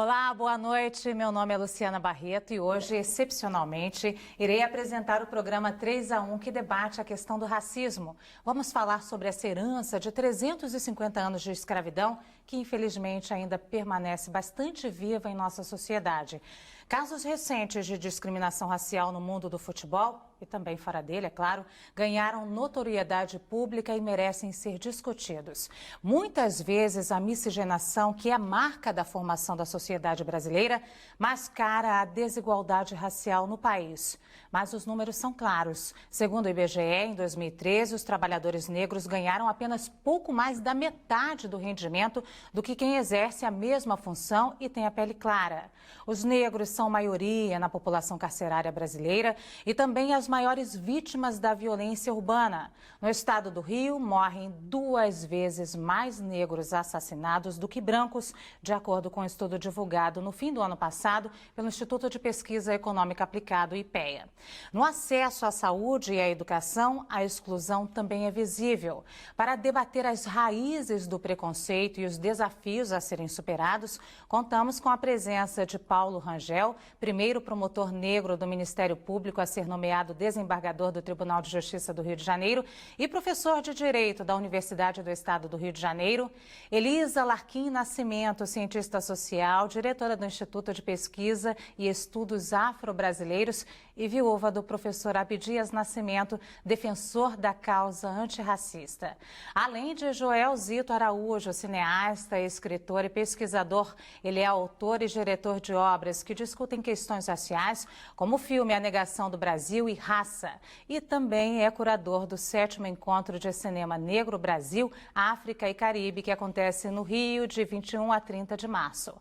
Olá, boa noite. Meu nome é Luciana Barreto e hoje, excepcionalmente, irei apresentar o programa 3 a 1 que debate a questão do racismo. Vamos falar sobre essa herança de 350 anos de escravidão que, infelizmente, ainda permanece bastante viva em nossa sociedade. Casos recentes de discriminação racial no mundo do futebol, e também fora dele, é claro, ganharam notoriedade pública e merecem ser discutidos. Muitas vezes a miscigenação, que é a marca da formação da sociedade brasileira, mascara a desigualdade racial no país. Mas os números são claros. Segundo o IBGE, em 2013, os trabalhadores negros ganharam apenas pouco mais da metade do rendimento do que quem exerce a mesma função e tem a pele clara. Os negros são maioria na população carcerária brasileira e também as maiores vítimas da violência urbana. No estado do Rio, morrem 2 vezes mais negros assassinados do que brancos, de acordo com um estudo divulgado no fim do ano passado pelo Instituto de Pesquisa Econômica Aplicado, IPEA. No acesso à saúde e à educação, a exclusão também é visível. Para debater as raízes do preconceito e os desafios a serem superados, contamos com a presença de Paulo Rangel, primeiro promotor negro do Ministério Público a ser nomeado desembargador do Tribunal de Justiça do Rio de Janeiro e professor de Direito da Universidade do Estado do Rio de Janeiro. Elisa Larquim Nascimento, cientista social, diretora do Instituto de Pesquisa e Estudos Afro-Brasileiros e viúva do professor Abdias Nascimento, defensor da causa antirracista. Além de Joel Zito Araújo, cineasta, escritor e pesquisador, ele é autor e diretor de obras que discutem questões raciais, como o filme A Negação do Brasil e Raça. E também é curador do 7º Encontro de Cinema Negro Brasil, África e Caribe, que acontece no Rio de 21 a 30 de março.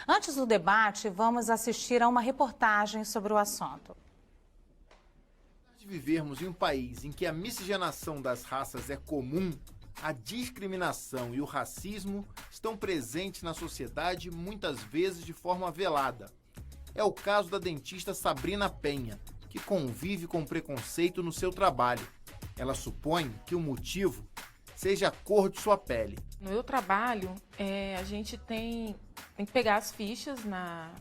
Antes do debate, vamos assistir a uma reportagem sobre o assunto. De vivermos em um país em que a miscigenação das raças é comum, a discriminação e o racismo estão presentes na sociedade muitas vezes de forma velada. É o caso da dentista Sabrina Penha, que convive com preconceito no seu trabalho. Ela supõe que o motivo seja a cor de sua pele. No meu trabalho, a gente tem que pegar as fichas na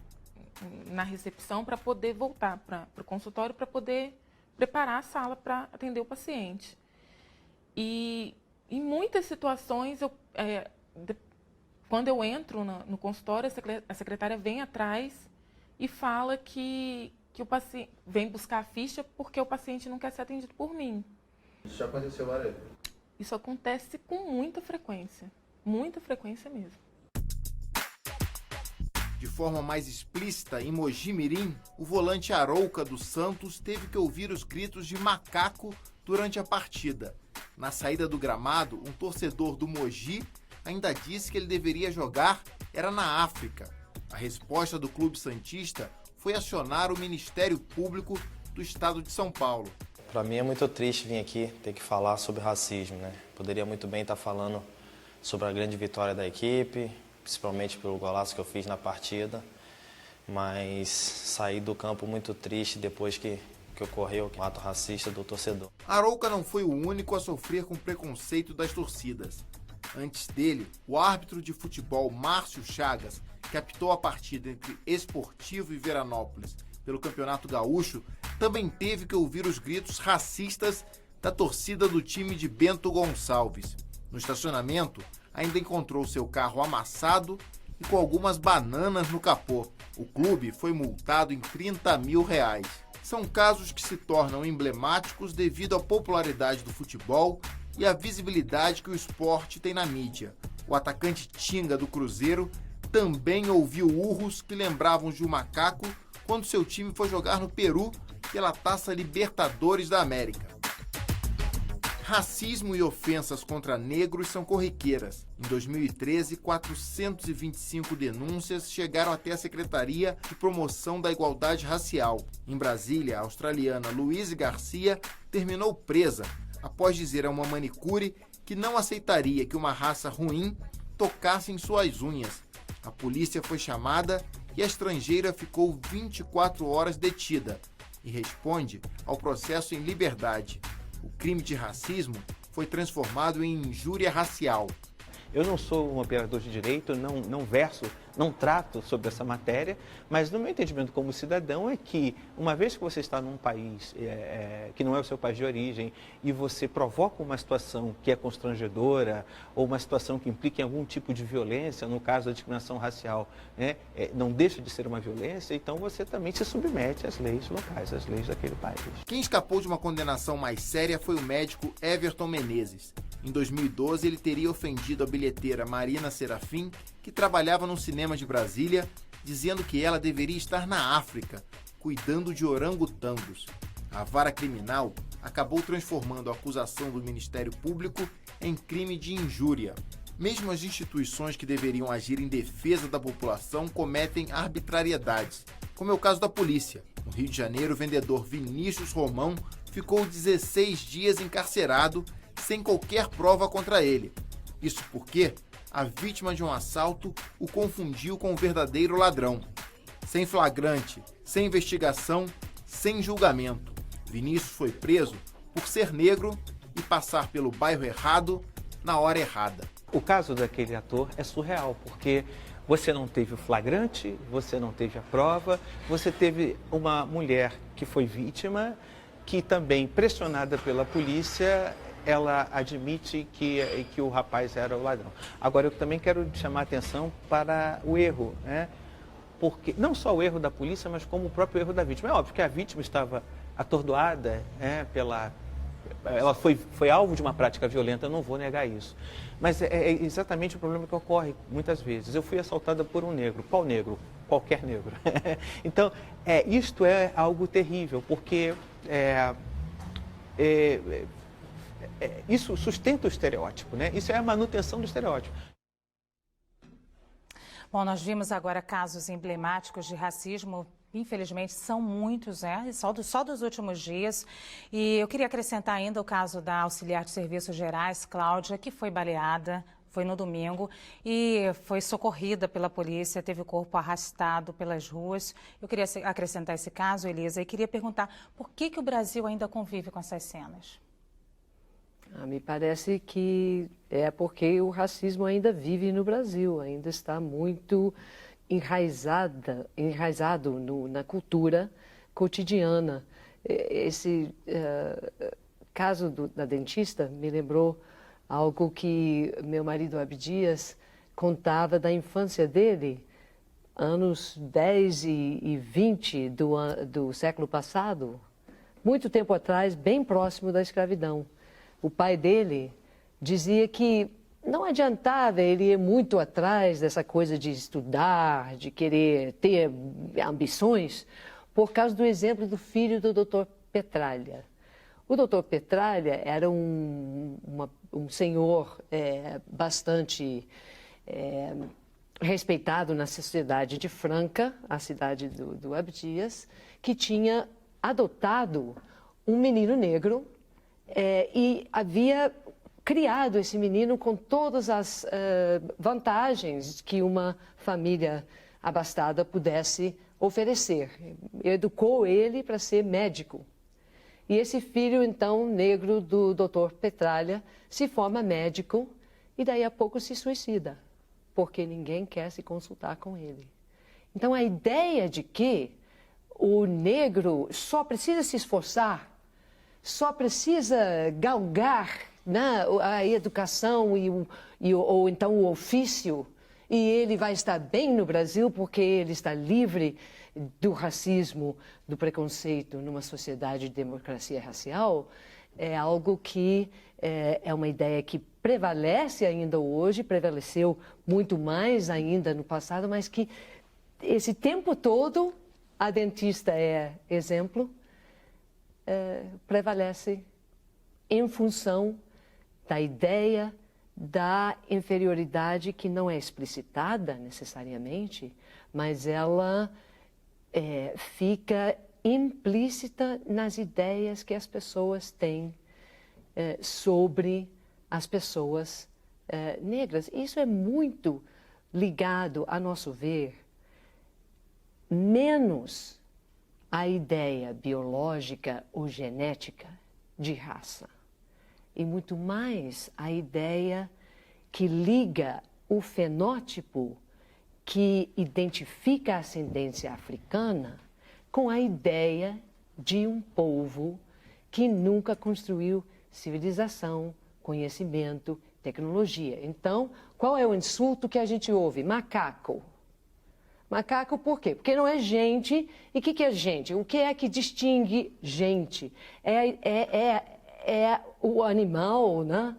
recepção para poder voltar para o consultório, para poder preparar a sala para atender o paciente. E em muitas situações, quando eu entro no consultório, a secretária vem atrás e fala que o paciente vem buscar a ficha porque o paciente não quer ser atendido por mim. Isso já aconteceu várias vezes? Isso acontece com muita frequência mesmo. De forma mais explícita, em Mogi Mirim, o volante Arouca dos Santos teve que ouvir os gritos de macaco durante a partida. Na saída do gramado, um torcedor do Mogi ainda disse que ele deveria jogar era na África. A resposta do clube santista foi acionar o Ministério Público do Estado de São Paulo. Para mim é muito triste vir aqui ter que falar sobre racismo, né? Poderia muito bem estar falando sobre a grande vitória da equipe, principalmente pelo golaço que eu fiz na partida, mas saí do campo muito triste depois que ocorreu o ato racista do torcedor. Arouca não foi o único a sofrer com preconceito das torcidas. Antes dele, o árbitro de futebol Márcio Chagas, que apitou a partida entre Esportivo e Veranópolis pelo Campeonato Gaúcho, também teve que ouvir os gritos racistas da torcida do time de Bento Gonçalves. No estacionamento, ainda encontrou seu carro amassado e com algumas bananas no capô. O clube foi multado em R$30 mil. São casos que se tornam emblemáticos devido à popularidade do futebol e à visibilidade que o esporte tem na mídia. O atacante Tinga do Cruzeiro também ouviu urros que lembravam de um macaco quando seu time foi jogar no Peru pela Taça Libertadores da América. Racismo e ofensas contra negros são corriqueiras. Em 2013, 425 denúncias chegaram até a Secretaria de Promoção da Igualdade Racial. Em Brasília, a australiana Louise Garcia terminou presa após dizer a uma manicure que não aceitaria que uma raça ruim tocasse em suas unhas. A polícia foi chamada e a estrangeira ficou 24 horas detida e responde ao processo em liberdade. O crime de racismo foi transformado em injúria racial. Eu não sou um operador de direito, não verso, não trato sobre essa matéria, mas no meu entendimento como cidadão é que, uma vez que você está num país que não é o seu país de origem e você provoca uma situação que é constrangedora ou uma situação que implica em algum tipo de violência, no caso da discriminação racial, né, não deixa de ser uma violência, então você também se submete às leis locais, às leis daquele país. Quem escapou de uma condenação mais séria foi o médico Everton Menezes. Em 2012, ele teria ofendido a bilheteira Marina Serafim, que trabalhava num cinema de Brasília, dizendo que ela deveria estar na África, cuidando de orangotangos. A vara criminal acabou transformando a acusação do Ministério Público em crime de injúria. Mesmo as instituições que deveriam agir em defesa da população cometem arbitrariedades, como é o caso da polícia. No Rio de Janeiro, o vendedor Vinícius Romão ficou 16 dias encarcerado sem qualquer prova contra ele. Isso porque a vítima de um assalto o confundiu com o verdadeiro ladrão. Sem flagrante, sem investigação, sem julgamento, Vinícius foi preso por ser negro e passar pelo bairro errado na hora errada. O caso daquele ator é surreal, porque você não teve o flagrante, você não teve a prova, você teve uma mulher que foi vítima, que também, pressionada pela polícia, ela admite que o rapaz era o ladrão. Agora, eu também quero chamar a atenção para o erro, né? Porque não só o erro da polícia, mas como o próprio erro da vítima. É óbvio que a vítima estava atordoada, ela foi alvo de uma prática violenta, eu não vou negar isso. Mas é exatamente o problema que ocorre muitas vezes. Eu fui assaltada por um negro. Qual negro? Qualquer negro. Então, isto é algo terrível, porque isso sustenta o estereótipo, né? Isso é a manutenção do estereótipo. Bom, nós vimos agora casos emblemáticos de racismo. Infelizmente, são muitos, só dos últimos dias. E eu queria acrescentar ainda o caso da auxiliar de serviços gerais, Cláudia, que foi baleada, foi no domingo, e foi socorrida pela polícia, teve o corpo arrastado pelas ruas. Eu queria acrescentar esse caso, Elisa, e queria perguntar por que o Brasil ainda convive com essas cenas? Me parece que é porque o racismo ainda vive no Brasil, ainda está muito enraizado na cultura cotidiana. Esse caso da dentista me lembrou algo que meu marido Abdias contava da infância dele, anos 10 e 20 do século passado, muito tempo atrás, bem próximo da escravidão. O pai dele dizia que não adiantava ele ir muito atrás dessa coisa de estudar, de querer ter ambições, por causa do exemplo do filho do Dr. Petralha. O Dr. Petralha era um senhor bastante respeitado na sociedade de Franca, a cidade do Abdias, que tinha adotado um menino negro e havia criado esse menino com todas as vantagens que uma família abastada pudesse oferecer. Educou ele para ser médico. E esse filho, então, negro do Dr. Petralha, se forma médico e daí a pouco se suicida, porque ninguém quer se consultar com ele. Então, a ideia de que o negro só precisa se esforçar, só precisa galgar a educação ou então o ofício, e ele vai estar bem no Brasil porque ele está livre do racismo, do preconceito numa sociedade de democracia racial, é algo que é uma ideia que prevalece ainda hoje, prevaleceu muito mais ainda no passado, mas que esse tempo todo, a dentista é exemplo, prevalece em função da ideia da inferioridade que não é explicitada necessariamente, mas ela fica implícita nas ideias que as pessoas têm sobre as pessoas negras. Isso é muito ligado, a nosso ver, menos à ideia biológica ou genética de raça, e muito mais a ideia que liga o fenótipo que identifica a ascendência africana com a ideia de um povo que nunca construiu civilização, conhecimento, tecnologia. Então, qual é o insulto que a gente ouve? Macaco. Macaco por quê? Porque não é gente. E o que é gente? O que é que distingue gente? É o animal, né?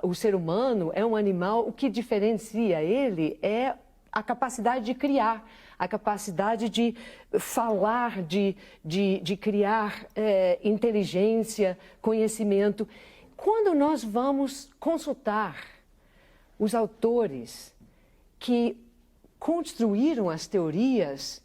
O ser humano é um animal. O que diferencia ele é a capacidade de criar, a capacidade de falar, de criar inteligência, conhecimento. Quando nós vamos consultar os autores que construíram as teorias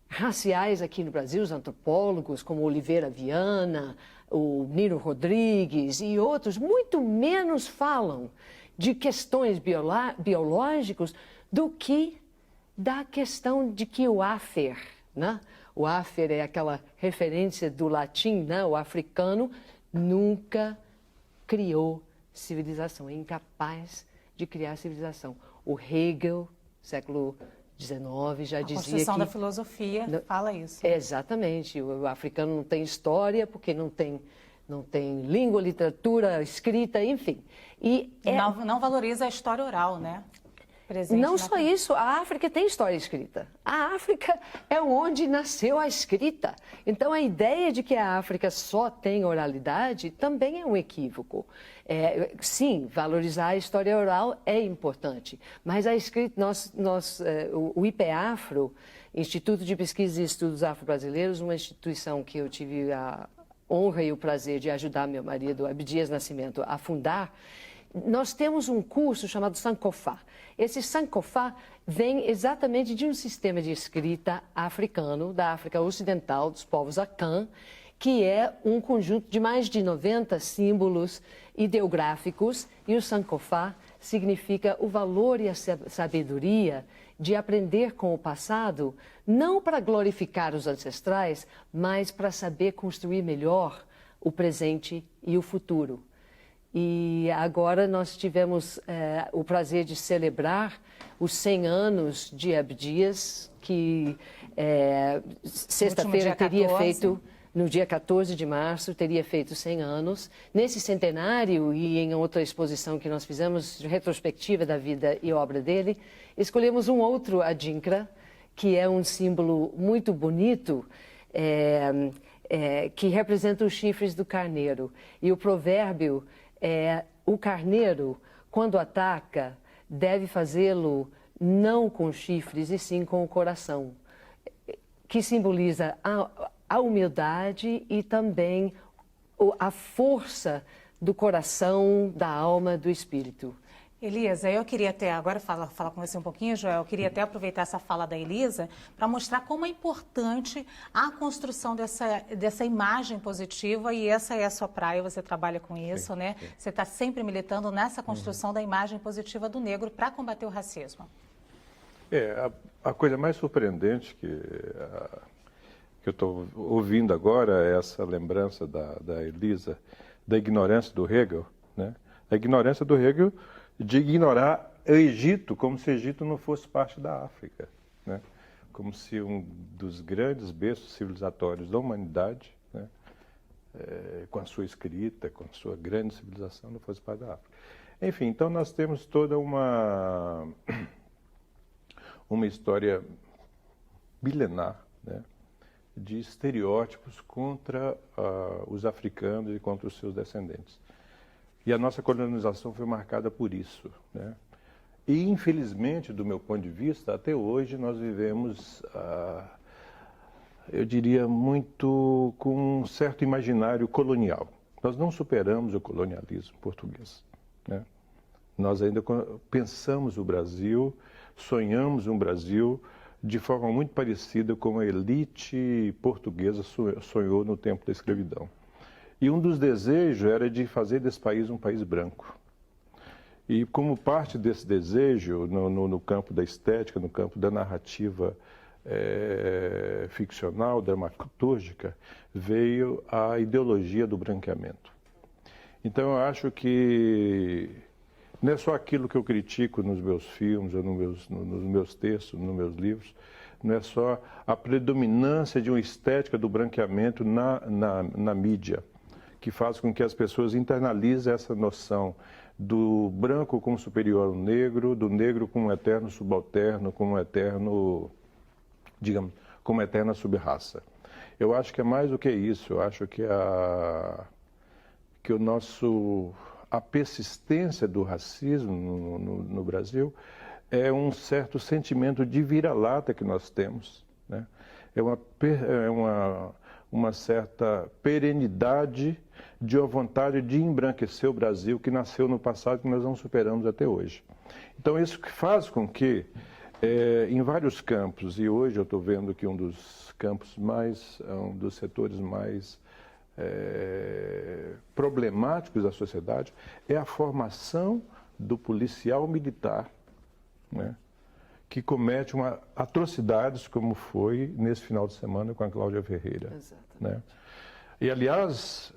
raciais aqui no Brasil, os antropólogos como Oliveira Viana, o Nino Rodrigues e outros, muito menos falam de questões biológicas do que da questão de que o Áfer, né? O Áfer é aquela referência do latim, né? O africano nunca criou civilização, é incapaz de criar civilização. O Hegel, século XIX, já dizia que... A construção da filosofia fala isso. Exatamente. O africano não tem história, porque não tem língua, literatura, escrita, enfim. Não valoriza a história oral, né? Não só isso, a África tem história escrita. A África é onde nasceu a escrita. Então, a ideia de que a África só tem oralidade também é um equívoco. Sim, valorizar a história oral é importante, mas a escrita, o IPEAFRO, Instituto de Pesquisa e Estudos Afro-Brasileiros, uma instituição que eu tive a honra e o prazer de ajudar meu marido, Abdias Nascimento, a fundar, nós temos um curso chamado Sankofa. Esse Sankofa vem exatamente de um sistema de escrita africano, da África Ocidental, dos povos Akan, que é um conjunto de mais de 90 símbolos ideográficos, e o Sankofa significa o valor e a sabedoria de aprender com o passado, não para glorificar os ancestrais, mas para saber construir melhor o presente e o futuro. E agora nós tivemos o prazer de celebrar os 100 anos de Abdias, que sexta-feira teria feito, no dia 14 de março, teria feito 100 anos. Nesse centenário e em outra exposição que nós fizemos, retrospectiva da vida e obra dele, escolhemos um outro adinkra, que é um símbolo muito bonito, que representa os chifres do carneiro. E o provérbio o carneiro, quando ataca, deve fazê-lo não com chifres, e sim com o coração, que simboliza a humildade e também a força do coração, da alma, do espírito. Elisa, eu queria até, agora falar com você um pouquinho, Joel, eu queria até aproveitar essa fala da Elisa para mostrar como é importante a construção dessa imagem positiva, e essa é a sua praia, você trabalha com isso, né? Sim. Você está sempre militando nessa construção da imagem positiva do negro para combater o racismo. A coisa mais surpreendente que eu estou ouvindo agora é essa lembrança da Elisa, da ignorância do Hegel, né? A ignorância do Hegel de ignorar o Egito, como se o Egito não fosse parte da África, né? Como se um dos grandes berços civilizatórios da humanidade, né, com a sua escrita, com a sua grande civilização, não fosse parte da África. Enfim, então nós temos toda uma história milenar, né, de estereótipos contra os africanos e contra os seus descendentes. E a nossa colonização foi marcada por isso, né? E, infelizmente, do meu ponto de vista, até hoje nós vivemos, eu diria, muito com um certo imaginário colonial. Nós não superamos o colonialismo português, né? Nós ainda pensamos o Brasil, sonhamos um Brasil de forma muito parecida com a elite portuguesa sonhou no tempo da escravidão. E um dos desejos era de fazer desse país um país branco. E como parte desse desejo, no campo da estética, no campo da narrativa ficcional, dramatúrgica, veio a ideologia do branqueamento. Então eu acho que Não é só aquilo que eu critico nos meus filmes, ou nos meus textos, nos meus livros. Não é só a predominância de uma estética do branqueamento na mídia, que faz com que as pessoas internalizem essa noção do branco como superior ao negro, do negro como um eterno subalterno, como um eterno, digamos, como eterna subraça. Eu acho que é mais do que isso. Eu acho que a persistência do racismo no Brasil é um certo sentimento de vira-lata que nós temos, né? É uma certa perenidade de uma vontade de embranquecer o Brasil que nasceu no passado, que nós não superamos até hoje. Então, isso que faz com que, em vários campos, e hoje eu estou vendo que um dos setores mais problemáticos da sociedade é a formação do policial militar, né, que comete atrocidades como foi nesse final de semana com a Cláudia Ferreira. Né? E, aliás,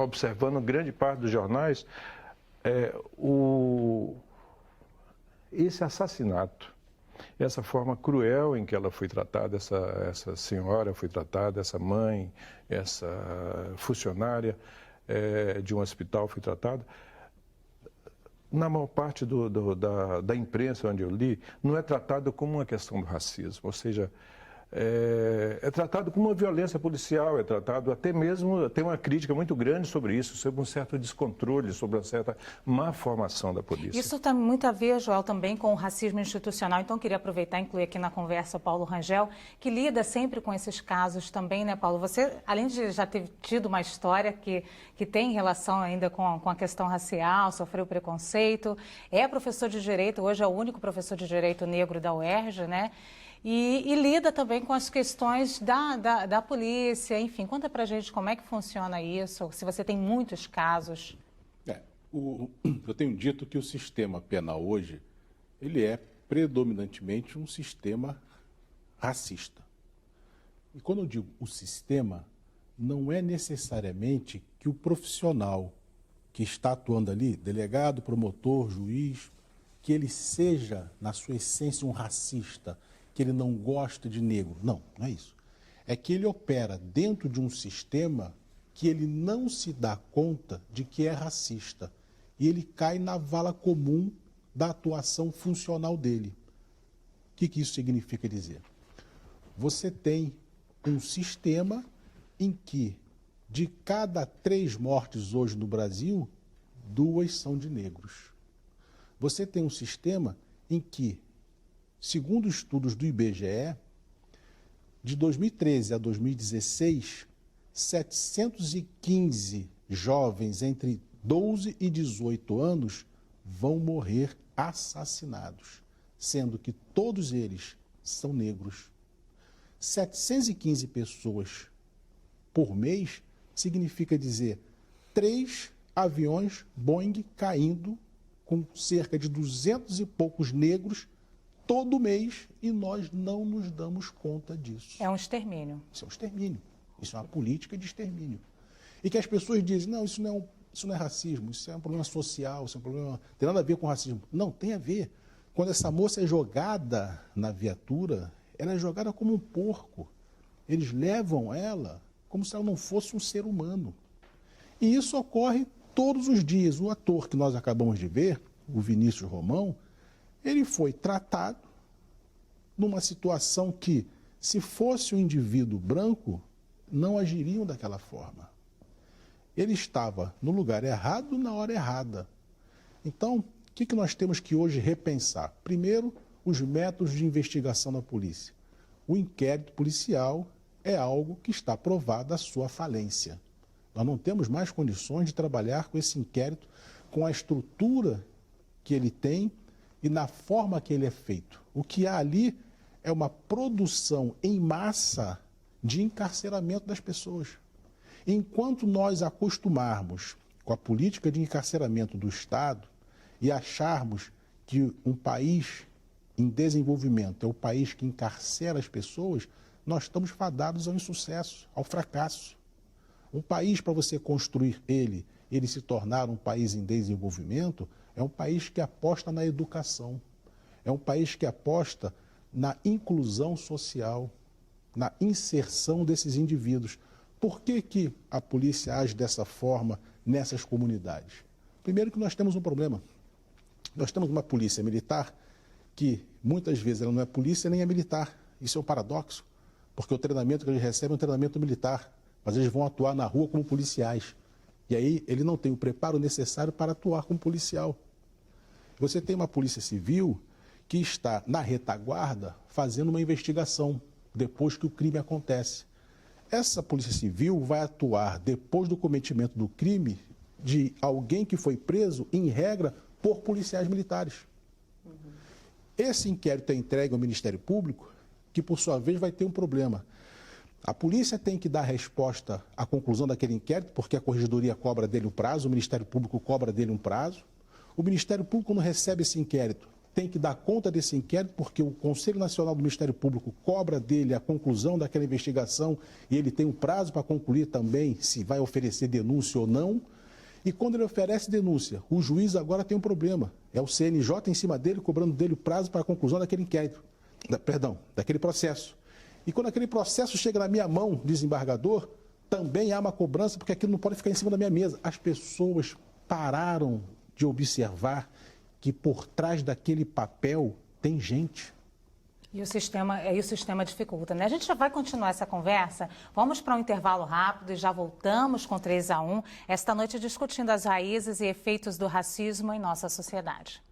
observando grande parte dos jornais, esse assassinato, essa forma cruel em que ela foi tratada, essa senhora foi tratada, essa mãe, essa funcionária de um hospital foi tratada, na maior parte da imprensa onde eu li, não é tratado como uma questão do racismo, ou seja, é tratado como uma violência policial, é tratado até mesmo, tem uma crítica muito grande sobre isso, sobre um certo descontrole, sobre uma certa má formação da polícia. Isso tem muito a ver, Joel, também com o racismo institucional. Então, queria aproveitar e incluir aqui na conversa o Paulo Rangel, que lida sempre com esses casos também, né, Paulo? Você, além de já ter tido uma história que tem relação ainda com a questão racial, sofreu preconceito, é professor de Direito, hoje é o único professor de Direito negro da UERJ, né? E lida também com as questões da polícia, enfim. Conta pra gente como é que funciona isso, se você tem muitos casos. Eu tenho dito que o sistema penal hoje, ele é predominantemente um sistema racista. E quando eu digo o sistema, não é necessariamente que o profissional que está atuando ali, delegado, promotor, juiz, que ele seja, na sua essência, um racista, que ele não gosta de negro. Não, não é isso. É que ele opera dentro de um sistema que ele não se dá conta de que é racista. E ele cai na vala comum da atuação funcional dele. O que isso significa dizer? Você tem um sistema em que, de cada 3 mortes hoje no Brasil, 2 são de negros. Você tem um sistema em que, segundo estudos do IBGE, de 2013 a 2016, 715 jovens entre 12 e 18 anos vão morrer assassinados, sendo que todos eles são negros. 715 pessoas por mês significa dizer 3 aviões Boeing caindo com cerca de 200 e poucos negros todo mês, e nós não nos damos conta disso. É um extermínio. Isso é um extermínio. Isso é uma política de extermínio. E que as pessoas dizem, não, isso não é racismo, isso é um problema social, isso é um problema... tem nada a ver com racismo. Não, tem a ver. Quando essa moça é jogada na viatura, ela é jogada como um porco. Eles levam ela como se ela não fosse um ser humano. E isso ocorre todos os dias. O ator que nós acabamos de ver, o Vinícius Romão, ele foi tratado numa situação que, se fosse um indivíduo branco, não agiriam daquela forma. Ele estava no lugar errado, na hora errada. Então, o que nós temos que hoje repensar? Primeiro, os métodos de investigação da polícia. O inquérito policial é algo que está provado a sua falência. Nós não temos mais condições de trabalhar com esse inquérito, com a estrutura que ele tem e na forma que ele é feito. O que há ali é uma produção em massa de encarceramento das pessoas. Enquanto nós acostumarmos com a política de encarceramento do Estado e acharmos que um país em desenvolvimento é o país que encarcera as pessoas, nós estamos fadados ao insucesso, ao fracasso. Um país, para você construir ele se tornar um país em desenvolvimento, é um país que aposta na educação, é um país que aposta na inclusão social, na inserção desses indivíduos. Por que a polícia age dessa forma nessas comunidades? Primeiro que nós temos um problema. Nós temos uma polícia militar que muitas vezes ela não é polícia nem é militar. Isso é um paradoxo, porque o treinamento que eles recebem é um treinamento militar, mas eles vão atuar na rua como policiais. E aí ele não tem o preparo necessário para atuar como policial. Você tem uma polícia civil que está na retaguarda fazendo uma investigação depois que o crime acontece. Essa polícia civil vai atuar depois do cometimento do crime de alguém que foi preso, em regra, por policiais militares. Esse inquérito é entregue ao Ministério Público, que por sua vez vai ter um problema. A polícia tem que dar resposta à conclusão daquele inquérito, porque a Corregedoria cobra dele um prazo, o Ministério Público cobra dele um prazo. O Ministério Público, quando recebe esse inquérito, tem que dar conta desse inquérito, porque o Conselho Nacional do Ministério Público cobra dele a conclusão daquela investigação e ele tem um prazo para concluir também se vai oferecer denúncia ou não. E quando ele oferece denúncia, o juiz agora tem um problema. É o CNJ em cima dele, cobrando dele o prazo para a conclusão daquele inquérito. Daquele processo. E quando aquele processo chega na minha mão, desembargador, também há uma cobrança, porque aquilo não pode ficar em cima da minha mesa. As pessoas pararam de observar que por trás daquele papel tem gente. E o sistema dificulta, né? A gente já vai continuar essa conversa. Vamos para um intervalo rápido e já voltamos com 3 a 1, esta noite discutindo as raízes e efeitos do racismo em nossa sociedade.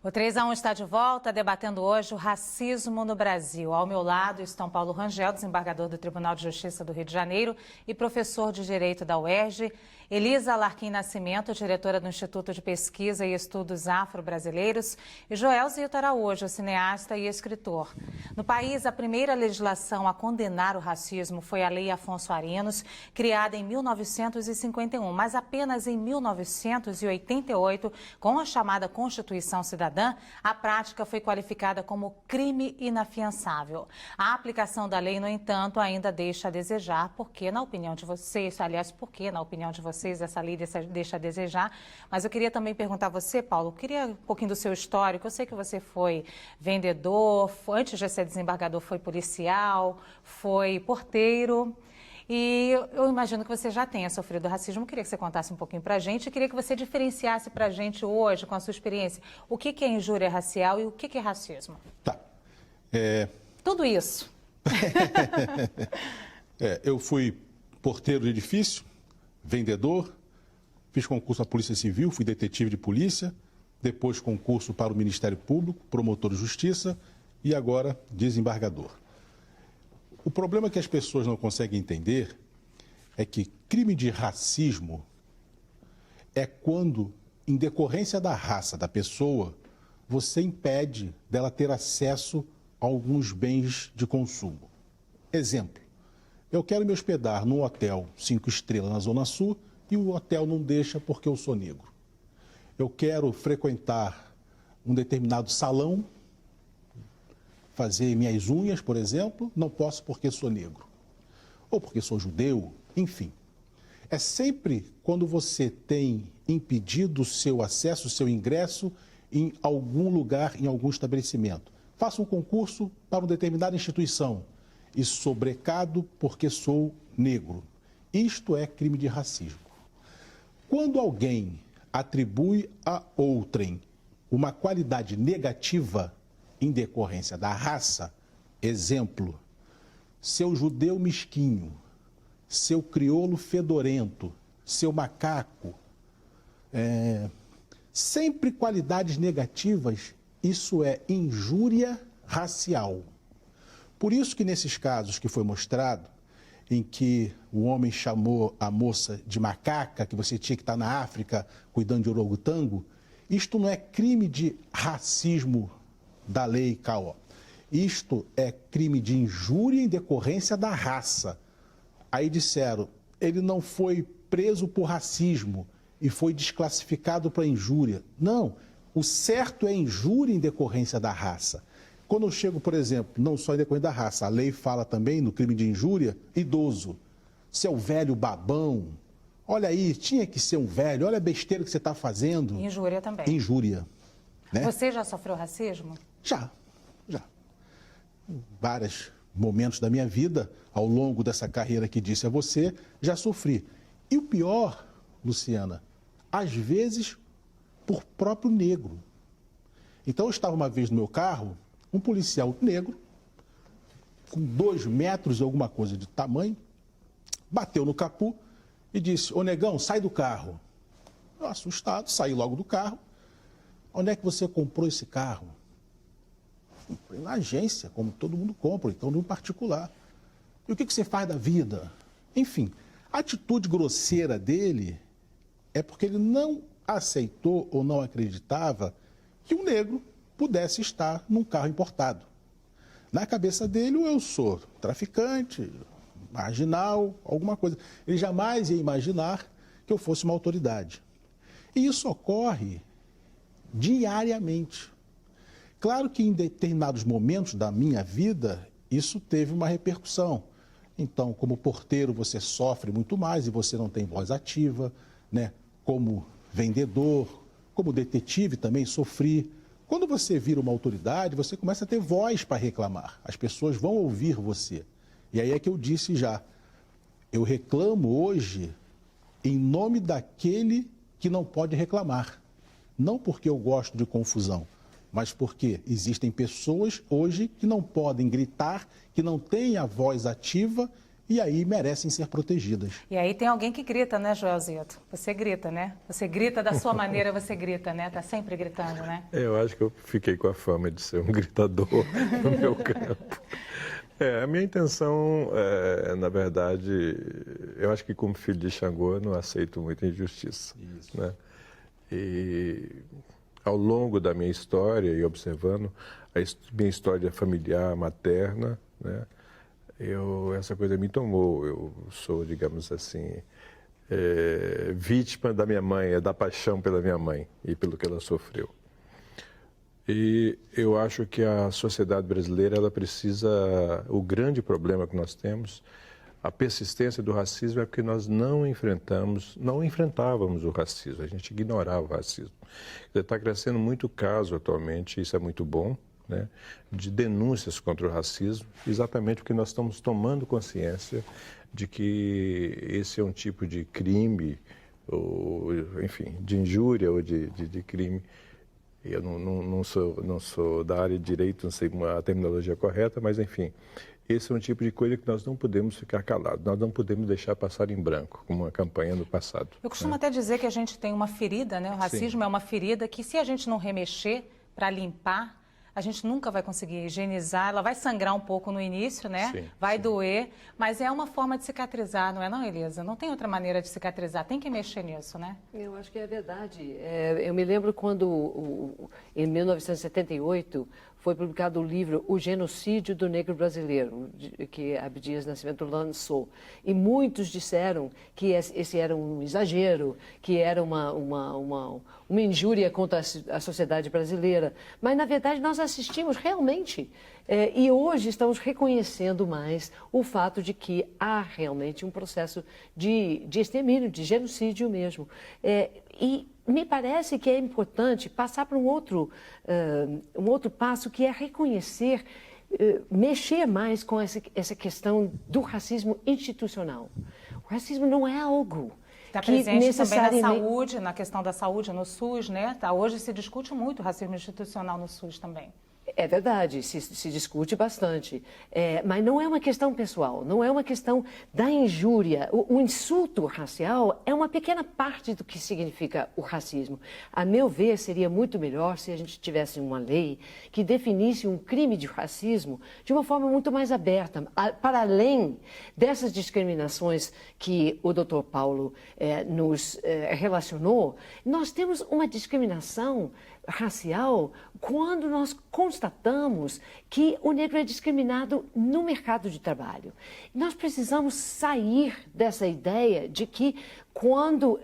O 3 a 1 está de volta, debatendo hoje o racismo no Brasil. Ao meu lado estão Paulo Rangel, desembargador do Tribunal de Justiça do Rio de Janeiro e professor de Direito da UERJ. Elisa Larquim Nascimento, diretora do Instituto de Pesquisa e Estudos Afro-Brasileiros. E Joel Zito Araújo, cineasta e escritor. No país, a primeira legislação a condenar o racismo foi a Lei Afonso Arinos, criada em 1951, mas apenas em 1988, com a chamada Constituição Cidadã, a prática foi qualificada como crime inafiançável. A aplicação da lei, no entanto, ainda deixa a desejar, porque na opinião de vocês, essa lei deixa a desejar. Mas eu queria também perguntar a você, Paulo, queria um pouquinho do seu histórico. Eu sei que você foi vendedor, antes de ser desembargador foi policial, foi porteiro. E eu imagino que você já tenha sofrido racismo. Eu queria que você contasse um pouquinho para a gente. Eu queria que você diferenciasse para a gente hoje, com a sua experiência, o que é injúria racial e o que é racismo. Tá. Tudo isso. Eu fui porteiro de edifício, vendedor, fiz concurso na Polícia Civil, fui detetive de polícia, depois concurso para o Ministério Público, promotor de justiça e agora desembargador. O problema que as pessoas não conseguem entender é que crime de racismo é quando, em decorrência da raça da pessoa, você impede dela ter acesso a alguns bens de consumo. Exemplo, eu quero me hospedar num hotel 5 estrelas na Zona Sul e o hotel não deixa porque eu sou negro. Eu quero frequentar um determinado salão, fazer minhas unhas, por exemplo, não posso porque sou negro. Ou porque sou judeu, enfim. É sempre quando você tem impedido o seu acesso, o seu ingresso em algum lugar, em algum estabelecimento. Faço um concurso para uma determinada instituição e sou brecado porque sou negro. Isto é crime de racismo. Quando alguém atribui a outrem uma qualidade negativa em decorrência da raça, exemplo, seu judeu mesquinho, seu crioulo fedorento, seu macaco, sempre qualidades negativas, isso é injúria racial. Por isso que nesses casos que foi mostrado, em que o homem chamou a moça de macaca, que você tinha que estar na África cuidando de orangotango, isto não é crime de racismo da lei CAO. Isto é crime de injúria em decorrência da raça. Aí disseram, ele não foi preso por racismo e foi desclassificado para injúria. Não, o certo é injúria em decorrência da raça. Quando eu chego, por exemplo, não só em decorrência da raça, a lei fala também no crime de injúria, idoso, seu velho babão, olha aí, tinha que ser um velho, olha a besteira que você está fazendo. Injúria também. Injúria. Né? Você já sofreu racismo? Já. Em vários momentos da minha vida, ao longo dessa carreira que disse a você, já sofri. E o pior, Luciana, às vezes por próprio negro. Então eu estava uma vez no meu carro, um policial negro, com 2 metros e alguma coisa de tamanho, bateu no capô e disse: ô negão, sai do carro. Eu, assustado, saí logo do carro. Onde é que você comprou esse carro? Comprei na agência, como todo mundo compra, então no particular. E o que você faz da vida? Enfim, a atitude grosseira dele é porque ele não aceitou ou não acreditava que um negro pudesse estar num carro importado. Na cabeça dele, eu sou traficante, marginal, alguma coisa. Ele jamais ia imaginar que eu fosse uma autoridade. E isso ocorre diariamente. Claro que em determinados momentos da minha vida, isso teve uma repercussão. Então, como porteiro, você sofre muito mais e você não tem voz ativa, né? Como vendedor, como detetive também sofri. Quando você vira uma autoridade, você começa a ter voz para reclamar. As pessoas vão ouvir você. E aí é que eu disse já, eu reclamo hoje em nome daquele que não pode reclamar. Não porque eu gosto de confusão, mas porque existem pessoas hoje que não podem gritar, que não têm a voz ativa e aí merecem ser protegidas. E aí tem alguém que grita, né, Joelzito? Você grita, né? Você grita da sua maneira, você grita, né? Tá sempre gritando, né? Eu acho que eu fiquei com a fama de ser um gritador no meu campo. A minha intenção, na verdade, eu acho que como filho de Xangô, eu não aceito muita injustiça. Isso. Né? E ao longo da minha história e observando a minha história familiar, materna, né? Essa coisa me tomou. Eu sou, digamos assim, vítima da minha mãe, da paixão pela minha mãe e pelo que ela sofreu. E eu acho que a sociedade brasileira, ela precisa, o grande problema que nós temos, a persistência do racismo é porque nós não enfrentávamos o racismo, a gente ignorava o racismo. Está crescendo muito caso atualmente, isso é muito bom, né, de denúncias contra o racismo, exatamente porque nós estamos tomando consciência de que esse é um tipo de crime, ou, enfim, de injúria ou de crime. Eu não sou da área de direito, não sei a terminologia correta, mas, enfim, esse é um tipo de coisa que nós não podemos ficar calados, nós não podemos deixar passar em branco, como uma campanha no passado. Eu costumo até dizer que a gente tem uma ferida, né? O racismo é uma ferida que, se a gente não remexer para limpar, a gente nunca vai conseguir higienizar. Ela vai sangrar um pouco no início, né? Sim, vai doer, mas é uma forma de cicatrizar, não é não, Elisa? Não tem outra maneira de cicatrizar, tem que mexer nisso, né? Eu acho que é verdade. Eu me lembro quando, em 1978, foi publicado o livro O Genocídio do Negro Brasileiro, que Abdias Nascimento lançou. E muitos disseram que esse era um exagero, que era uma injúria contra a sociedade brasileira. Mas, na verdade, nós assistimos realmente. E hoje estamos reconhecendo mais o fato de que há realmente um processo de extermínio, de genocídio mesmo. E me parece que é importante passar para um outro passo, que é reconhecer, mexer mais com essa questão do racismo institucional. O racismo não é algo Está que presente necessariamente... também na saúde, na questão da saúde no SUS, né? Hoje se discute muito o racismo institucional no SUS também. É verdade, se discute bastante, mas não é uma questão pessoal, não é uma questão da injúria. O insulto racial é uma pequena parte do que significa o racismo. A meu ver, seria muito melhor se a gente tivesse uma lei que definisse um crime de racismo de uma forma muito mais aberta, para além dessas discriminações que o Dr. Paulo nos relacionou. Nós temos uma discriminação racial quando nós constatamos que o negro é discriminado no mercado de trabalho. Nós precisamos sair dessa ideia de que quando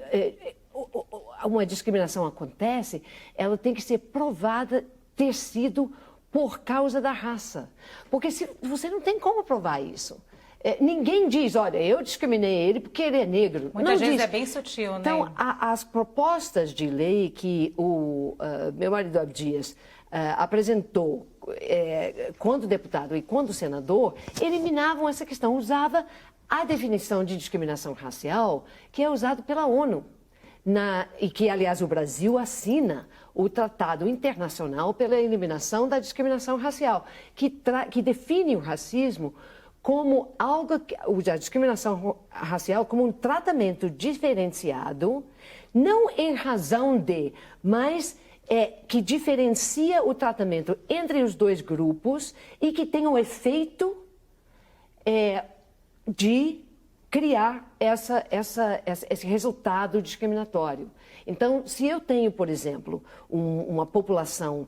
uma discriminação acontece, ela tem que ser provada ter sido por causa da raça. Porque você não tem como provar isso. Ninguém diz, olha, eu discriminei ele porque ele é negro. Muitas vezes é bem sutil, né? Então, as propostas de lei que o meu marido Abdias apresentou quando deputado e quando senador, eliminavam essa questão, usava a definição de discriminação racial que é usado pela ONU. E que, aliás, o Brasil assina o Tratado Internacional pela Eliminação da Discriminação Racial, que define o racismo como a discriminação racial como um tratamento diferenciado, não em razão de, mas que diferencia o tratamento entre os dois grupos e que tem o efeito de criar esse resultado discriminatório. Então, se eu tenho, por exemplo, uma população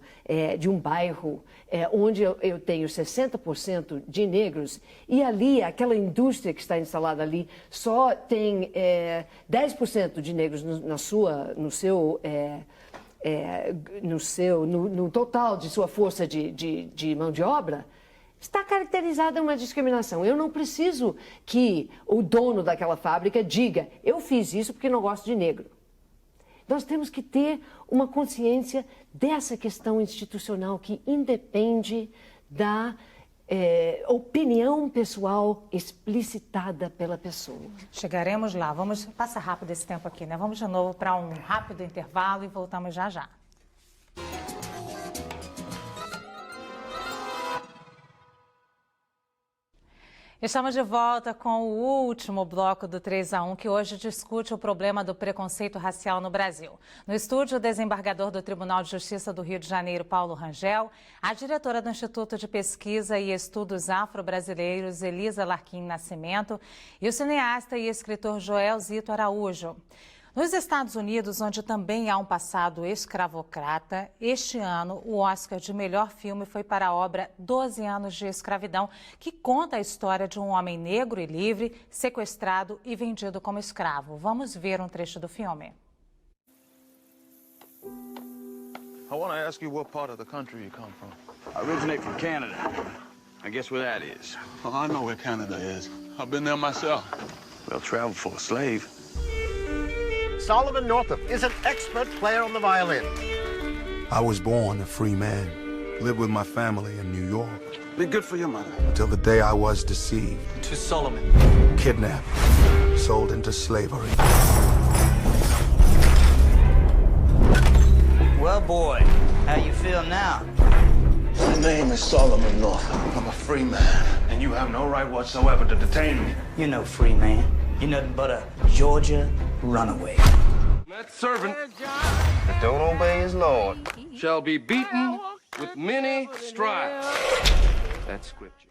de um bairro onde eu tenho 60% de negros e ali, aquela indústria que está instalada ali só tem 10% de negros no total de sua força de mão de obra, está caracterizada uma discriminação. Eu não preciso que o dono daquela fábrica diga, eu fiz isso porque não gosto de negro. Nós temos que ter uma consciência dessa questão institucional que independe da opinião pessoal explicitada pela pessoa. Chegaremos lá. Vamos passar rápido esse tempo aqui, né? Vamos de novo para um rápido intervalo e voltamos já já. Estamos de volta com o último bloco do 3 a 1, que hoje discute o problema do preconceito racial no Brasil. No estúdio, o desembargador do Tribunal de Justiça do Rio de Janeiro, Paulo Rangel, a diretora do Instituto de Pesquisa e Estudos Afro-Brasileiros, Elisa Larquim Nascimento, e o cineasta e escritor Joel Zito Araújo. Nos Estados Unidos, onde também há um passado escravocrata, este ano o Oscar de melhor filme foi para a obra 12 Anos de Escravidão, que conta a história de um homem negro e livre, sequestrado e vendido como escravo. Vamos ver um trecho do filme. I want to ask you what part of the country you come from. I originate from Canada. I guess where that is. Oh, I know where Canada is. I've been there myself. Well, travel for a slave. Solomon Northup is an expert player on the violin. I was born a free man, lived with my family in New York. Be good for your mother. Until the day I was deceived. To Solomon. Kidnapped, sold into slavery. Well, boy, how you feel now? My name is Solomon Northup. I'm a free man, and you have no right whatsoever to detain me. You're no free man. You're nothing but a Georgia runaway. That servant that don't obey his lord shall be beaten with many stripes. That's scripture.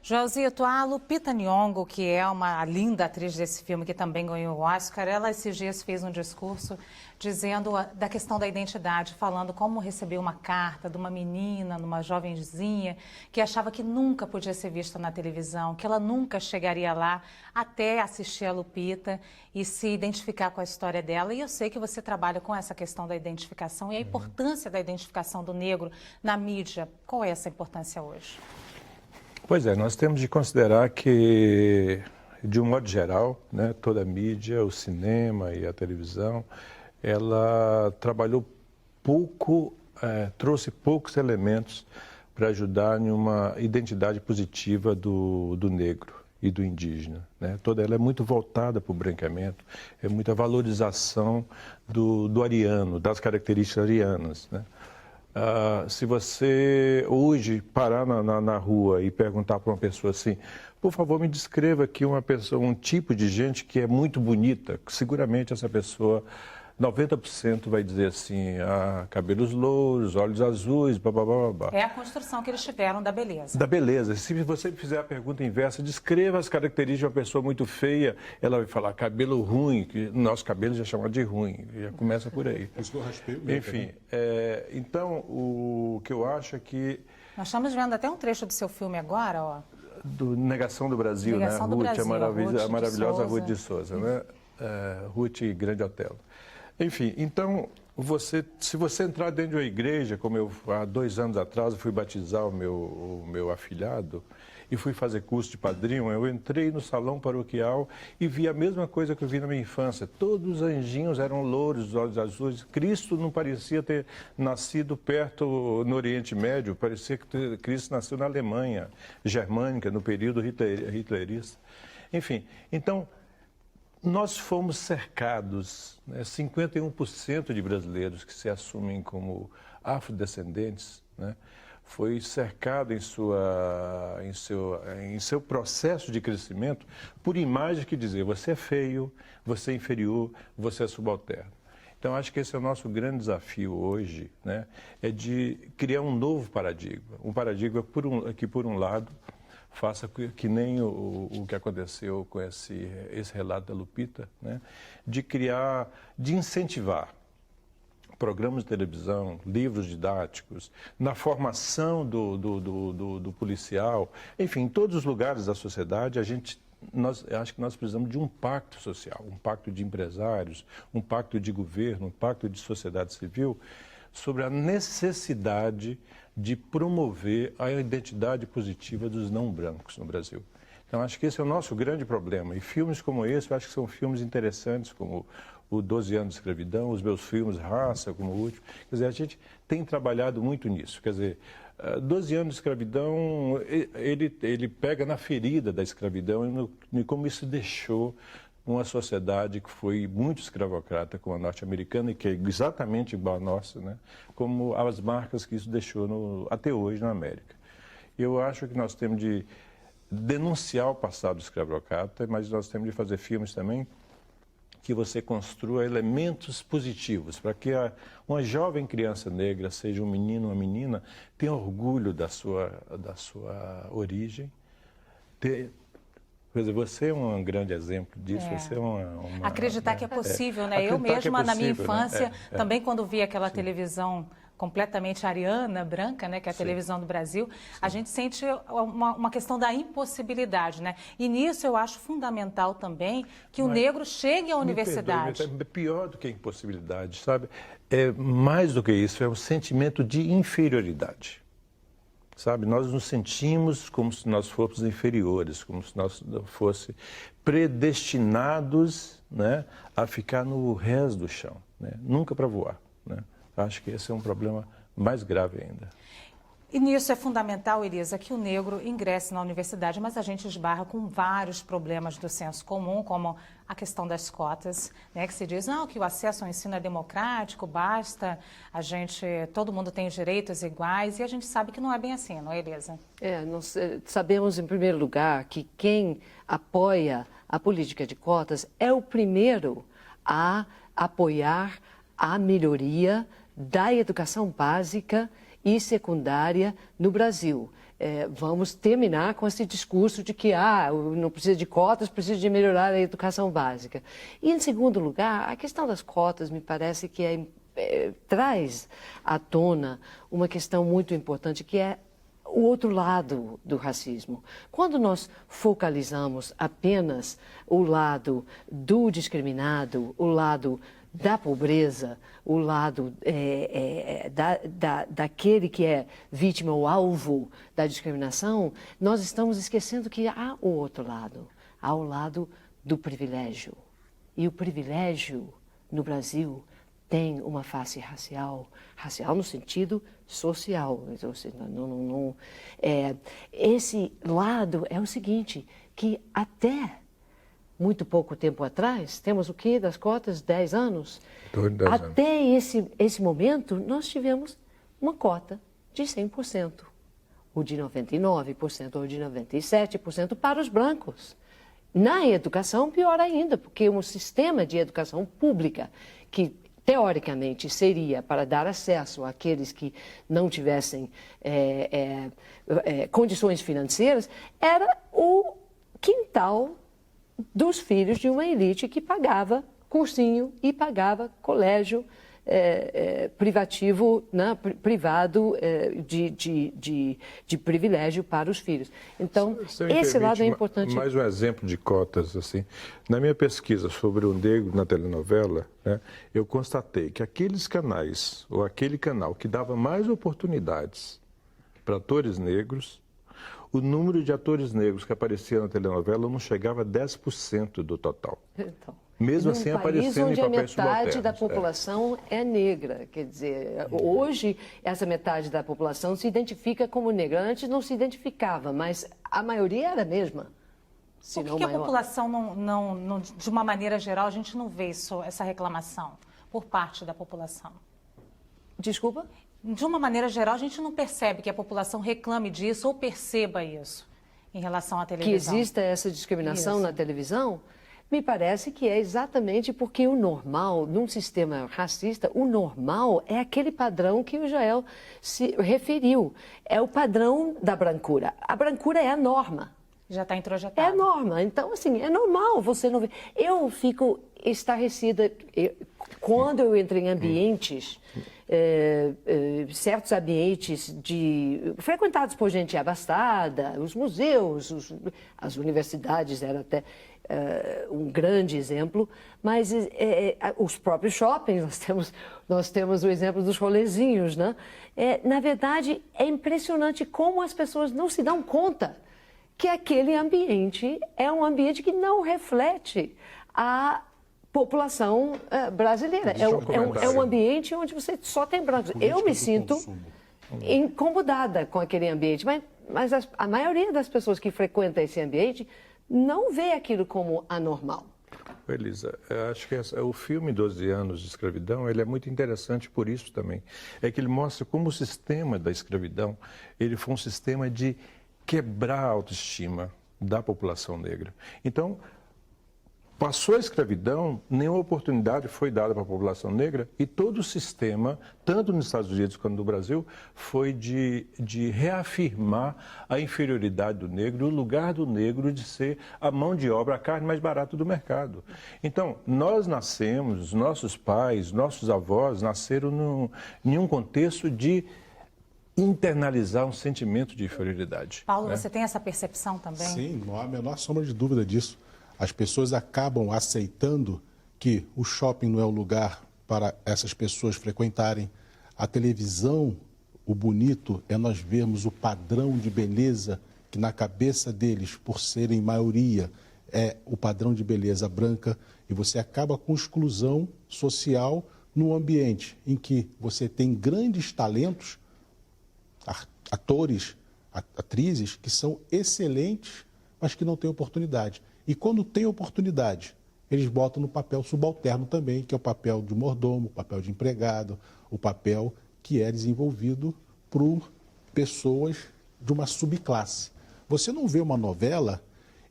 Joelzito, a Lupita Nyong'o, que é uma linda atriz desse filme, que também ganhou o Oscar, ela esses dias fez um discurso dizendo da questão da identidade, falando como recebeu uma carta de uma menina, uma jovenzinha, que achava que nunca podia ser vista na televisão, que ela nunca chegaria lá até assistir a Lupita e se identificar com a história dela. E eu sei que você trabalha com essa questão da identificação e a importância da identificação do negro na mídia. Qual é essa importância hoje? Pois é, nós temos de considerar que, de um modo geral, né, toda a mídia, o cinema e a televisão, ela trabalhou pouco, trouxe poucos elementos para ajudar em uma identidade positiva do negro e do indígena, né? Toda ela é muito voltada para o branqueamento, é muita valorização do ariano, das características arianas, né? Se você hoje parar na rua e perguntar para uma pessoa assim, por favor, me descreva aqui uma pessoa, um tipo de gente que é muito bonita, seguramente essa pessoa, 90% vai dizer assim, cabelos louros, olhos azuis, blá, blá, blá, blá. É a construção que eles tiveram da beleza. Da beleza. Se você fizer a pergunta inversa, descreva as características de uma pessoa muito feia, ela vai falar cabelo ruim, que nosso cabelo já chama de ruim, já começa por aí. Isso que eu raspei. Enfim, então o que eu acho é que... Nós estamos vendo até um trecho do seu filme agora, ó. Do Negação do Brasil, Negação né? do Ruth, Brasil, a maravilhosa Ruth de Souza, né? Ruth Grande Otelo. Enfim, então, Se você entrar dentro de uma igreja, como eu há 2 anos atrás eu fui batizar o meu afilhado e fui fazer curso de padrinho, eu entrei no salão paroquial e vi a mesma coisa que eu vi na minha infância. Todos os anjinhos eram louros, os olhos azuis. Cristo não parecia ter nascido perto no Oriente Médio, parecia que Cristo nasceu na Alemanha germânica, no período hitlerista. Enfim, então nós fomos cercados, 51% de brasileiros que se assumem como afrodescendentes, foi cercado em seu processo de crescimento por imagens que diziam você é feio, você é inferior, você é subalterno. Então, acho que esse é o nosso grande desafio hoje, é de criar um novo paradigma, um paradigma que, por um lado, faça que nem o que aconteceu com esse relato da Lupita, de incentivar programas de televisão, livros didáticos, na formação do policial, enfim, em todos os lugares da sociedade, acho que nós precisamos de um pacto social, um pacto de empresários, um pacto de governo, um pacto de sociedade civil, sobre a necessidade de promover a identidade positiva dos não brancos no Brasil. Então, acho que esse é o nosso grande problema. E filmes como esse, eu acho que são filmes interessantes, como o 12 anos de escravidão, os meus filmes Raça, como o último. Quer dizer, a gente tem trabalhado muito nisso. Quer dizer, 12 anos de escravidão, ele pega na ferida da escravidão e como isso deixou uma sociedade que foi muito escravocrata como a norte-americana e que é exatamente igual à nossa, como as marcas que isso deixou até hoje na América. Eu acho que nós temos de denunciar o passado escravocrata, mas nós temos de fazer filmes também que você construa elementos positivos, para que uma jovem criança negra, seja um menino ou uma menina, tenha orgulho da sua origem, Quer dizer, você é um grande exemplo disso. Você é acreditar que é possível, Eu mesma, na minha infância, também quando via aquela televisão completamente ariana, branca, que é a televisão do Brasil, a gente sente uma questão da impossibilidade, E nisso eu acho fundamental também que o negro chegue à universidade. É pior do que a impossibilidade, sabe? É mais do que isso, é um sentimento de inferioridade. Sabe, nós nos sentimos como se nós fôssemos inferiores, como se nós fossemos predestinados a ficar no rés do chão, nunca para voar. Acho que esse é um problema mais grave ainda. E nisso é fundamental, Elisa, que o negro ingresse na universidade, mas a gente esbarra com vários problemas do senso comum, como a questão das cotas, que se diz que o acesso ao ensino é democrático, basta, todo mundo tem direitos iguais, e a gente sabe que não é bem assim, não é, Elisa? Nós sabemos, em primeiro lugar, que quem apoia a política de cotas é o primeiro a apoiar a melhoria da educação básica e secundária no Brasil. Vamos terminar com esse discurso de que não precisa de cotas, precisa de melhorar a educação básica. E, em segundo lugar, a questão das cotas me parece que traz à tona uma questão muito importante, que é o outro lado do racismo. Quando nós focalizamos apenas o lado do discriminado, o lado da pobreza, o lado daquele que é vítima ou alvo da discriminação, nós estamos esquecendo que há o outro lado, há o lado do privilégio. E o privilégio no Brasil tem uma face racial no sentido social. Então, esse lado é o seguinte, que até muito pouco tempo atrás, temos o quê das cotas? 10 anos? 10 anos. Até esse momento, nós tivemos uma cota de 100%, ou de 99%, ou de 97% para os brancos. Na educação, pior ainda, porque um sistema de educação pública, que teoricamente seria para dar acesso àqueles que não tivessem condições financeiras, era o quintal dos filhos de uma elite que pagava cursinho e pagava colégio privativo, né, privado de privilégio para os filhos. Então, esse lado é importante. Mais um exemplo de cotas, assim. Na minha pesquisa sobre o negro na telenovela, né, eu constatei que aqueles canais, ou aquele canal que dava mais oportunidades para atores negros, o número de atores negros que apareciam na telenovela não chegava a 10% do total. Então, mesmo assim aparecendo em papéis subalternos. Onde a metade da população é negra, quer dizer, hoje essa metade da população se identifica como negra. Antes não se identificava, mas a maioria era a mesma. Por que a população não, de uma maneira geral, a gente não vê essa reclamação por parte da população? Desculpa? De uma maneira geral, a gente não percebe que a população reclame disso ou perceba isso em relação à televisão. Que exista essa discriminação na televisão? Me parece que é exatamente porque o normal, num sistema racista, o normal é aquele padrão que o Joel se referiu. É o padrão da brancura. A brancura é a norma. Já está introjetado. É a norma. Então, assim, é normal você não ver. Eu fico estarrecida quando eu entro em ambientes, certos ambientes frequentados por gente abastada, os museus, as universidades eram até um grande exemplo, mas os próprios shoppings, nós temos o exemplo dos rolezinhos, né? Na verdade, é impressionante como as pessoas não se dão conta que aquele ambiente é um ambiente que não reflete a população brasileira. É um ambiente onde você só tem brancos. Eu me sinto incomodada com aquele ambiente, mas a maioria das pessoas que frequentam esse ambiente não vê aquilo como anormal. Elisa, eu acho que o filme 12 anos de escravidão, ele é muito interessante por isso também. É que ele mostra como o sistema da escravidão, ele foi um sistema de quebrar a autoestima da população negra. Então, passou a escravidão, nenhuma oportunidade foi dada para a população negra e todo o sistema, tanto nos Estados Unidos quanto no Brasil, foi de reafirmar a inferioridade do negro, o lugar do negro de ser a mão de obra, a carne mais barata do mercado. Então, nós nascemos, nossos pais, nossos avós nasceram em um contexto de internalizar um sentimento de inferioridade. Paulo, você tem essa percepção também? Sim, não há a menor sombra de dúvida disso. As pessoas acabam aceitando que o shopping não é o lugar para essas pessoas frequentarem. A televisão, o bonito é nós vermos o padrão de beleza que na cabeça deles, por serem maioria, é o padrão de beleza branca. E você acaba com exclusão social num ambiente em que você tem grandes talentos, atores, atrizes, que são excelentes, mas que não têm oportunidade. E quando tem oportunidade, eles botam no papel subalterno também, que é o papel de mordomo, o papel de empregado, o papel que é desenvolvido por pessoas de uma subclasse. Você não vê uma novela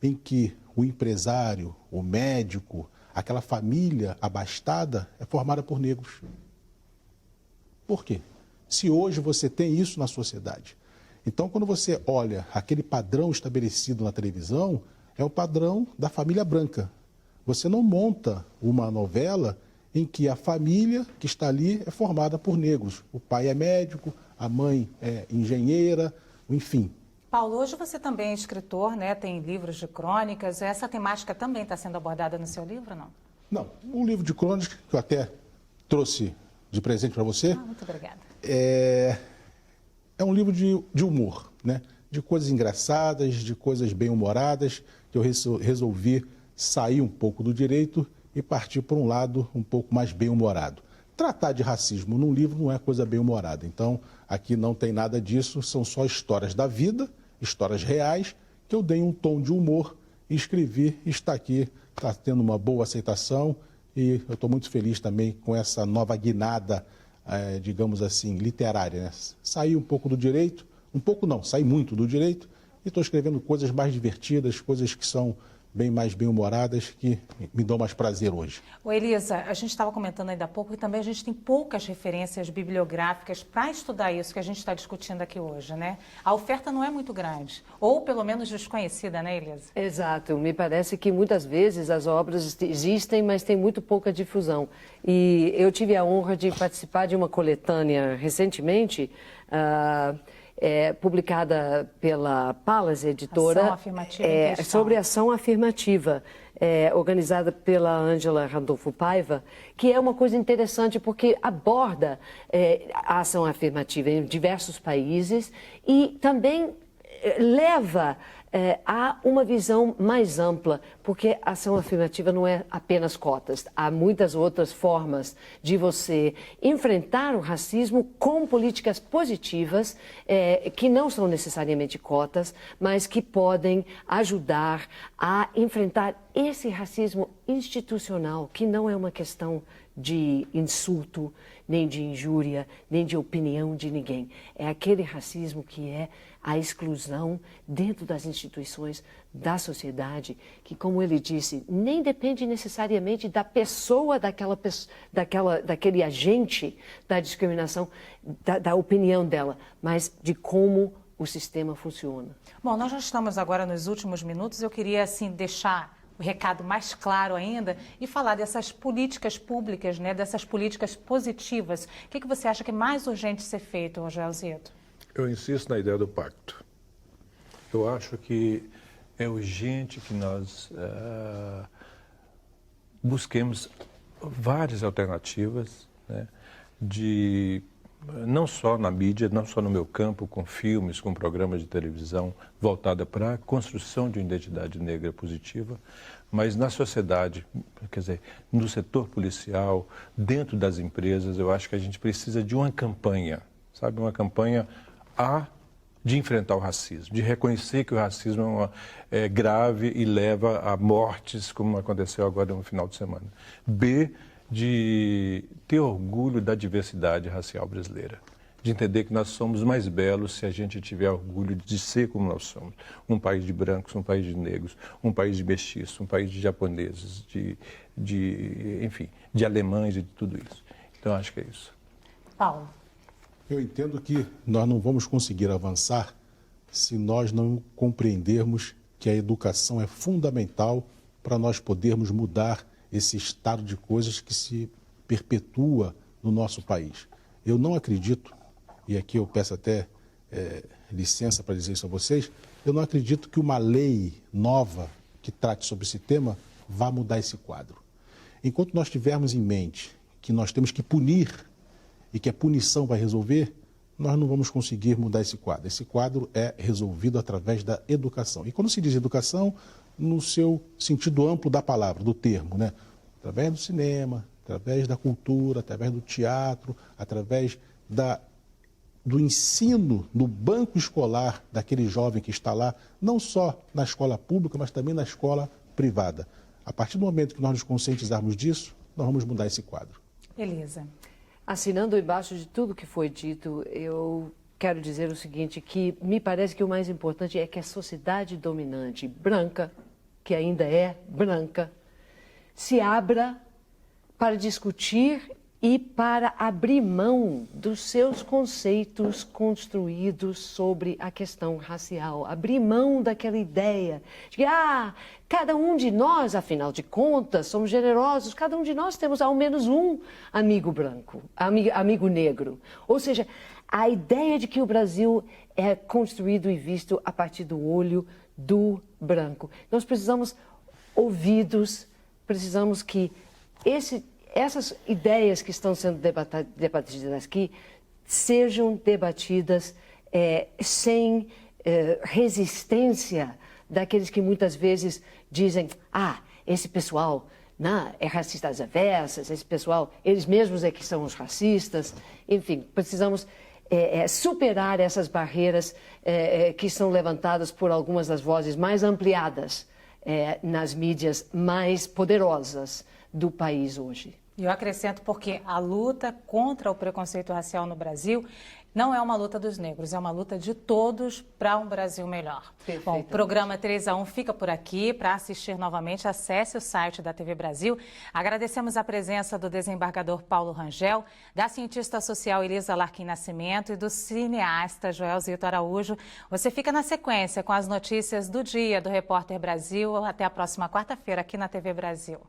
em que o empresário, o médico, aquela família abastada é formada por negros. Por quê? Se hoje você tem isso na sociedade. Então, quando você olha aquele padrão estabelecido na televisão, é o padrão da família branca. Você não monta uma novela em que a família que está ali é formada por negros. O pai é médico, a mãe é engenheira, enfim. Paulo, hoje você também é escritor, né? Tem livros de crônicas. Essa temática também está sendo abordada no seu livro, não? Não. Um livro de crônicas que eu até trouxe de presente para você. Muito obrigada. É um livro de humor, né? De coisas engraçadas, de coisas bem-humoradas, que eu resolvi sair um pouco do direito e partir para um lado um pouco mais bem-humorado. Tratar de racismo num livro não é coisa bem-humorada. Então, aqui não tem nada disso, são só histórias da vida, histórias reais, que eu dei um tom de humor e escrevi, e está aqui, está tendo uma boa aceitação e eu estou muito feliz também com essa nova guinada, digamos assim, literária, né? Saí um pouco do direito, um pouco não, saí muito do direito e estou escrevendo coisas mais divertidas, coisas que são bem mais bem-humoradas, que me dão mais prazer hoje. Ô Elisa, a gente estava comentando ainda há pouco que também a gente tem poucas referências bibliográficas para estudar isso que a gente está discutindo aqui hoje, né? A oferta não é muito grande, ou pelo menos desconhecida, né, Elisa? Exato. Me parece que muitas vezes as obras existem, mas tem muito pouca difusão. E eu tive a honra de participar de uma coletânea recentemente, publicada pela Palas Editora, Ação Afirmativa em Questão. sobre ação afirmativa, organizada pela Ângela Randolfo Paiva, que é uma coisa interessante porque aborda a ação afirmativa em diversos países e também leva a uma visão mais ampla, porque a ação afirmativa não é apenas cotas. Há muitas outras formas de você enfrentar o racismo com políticas positivas, que não são necessariamente cotas, mas que podem ajudar a enfrentar esse racismo institucional, que não é uma questão de insulto, nem de injúria, nem de opinião de ninguém. É aquele racismo que é a exclusão dentro das instituições da sociedade, que, como ele disse, nem depende necessariamente da pessoa, daquele agente da discriminação, da opinião dela, mas de como o sistema funciona. Bom, nós já estamos agora nos últimos minutos. Eu queria, assim, deixar o recado mais claro ainda e falar dessas políticas públicas, né, dessas políticas positivas. O que você acha que é mais urgente ser feito, Rogério Zito? Eu insisto na ideia do pacto. Eu acho que é urgente que nós busquemos várias alternativas, né, não só na mídia, não só no meu campo, com filmes, com programas de televisão, voltada para a construção de uma identidade negra positiva, mas na sociedade, quer dizer, no setor policial, dentro das empresas, eu acho que a gente precisa de uma campanha, sabe, uma campanha de enfrentar o racismo, de reconhecer que o racismo é grave e leva a mortes, como aconteceu agora no final de semana. B, de ter orgulho da diversidade racial brasileira, de entender que nós somos mais belos se a gente tiver orgulho de ser como nós somos. Um país de brancos, um país de negros, um país de mestiços, um país de japoneses, enfim, de alemães e de tudo isso. Então, acho que é isso. Paulo. Eu entendo que nós não vamos conseguir avançar se nós não compreendermos que a educação é fundamental para nós podermos mudar esse estado de coisas que se perpetua no nosso país. Eu não acredito, e aqui eu peço até licença para dizer isso a vocês, eu não acredito que uma lei nova que trate sobre esse tema vá mudar esse quadro. Enquanto nós tivermos em mente que nós temos que punir e que a punição vai resolver, nós não vamos conseguir mudar esse quadro. Esse quadro é resolvido através da educação. E quando se diz educação, no seu sentido amplo da palavra, do termo, né? Através do cinema, através da cultura, através do teatro, através do ensino no banco escolar daquele jovem que está lá, não só na escola pública, mas também na escola privada. A partir do momento que nós nos conscientizarmos disso, nós vamos mudar esse quadro. Elisa. Assinando embaixo de tudo que foi dito, eu quero dizer o seguinte, que me parece que o mais importante é que a sociedade dominante branca, que ainda é branca, se abra para discutir e para abrir mão dos seus conceitos construídos sobre a questão racial. Abrir mão daquela ideia de que, cada um de nós, afinal de contas, somos generosos, cada um de nós temos ao menos um amigo branco, amigo negro. Ou seja, a ideia de que o Brasil é construído e visto a partir do olho do branco. Nós precisamos ouvidos, precisamos que essas ideias que estão sendo debatidas aqui sejam debatidas sem resistência daqueles que muitas vezes dizem, esse pessoal é racista às avessas, esse pessoal, eles mesmos é que são os racistas. Enfim, precisamos superar essas barreiras que são levantadas por algumas das vozes mais ampliadas nas mídias mais poderosas do país hoje. E eu acrescento porque a luta contra o preconceito racial no Brasil não é uma luta dos negros, é uma luta de todos para um Brasil melhor. Bom, o programa 3-1 fica por aqui. Para assistir novamente, acesse o site da TV Brasil. Agradecemos a presença do desembargador Paulo Rangel, da cientista social Elisa Larquim Nascimento e do cineasta Joelzito Araújo. Você fica na sequência com as notícias do dia do Repórter Brasil. Até a próxima quarta-feira aqui na TV Brasil.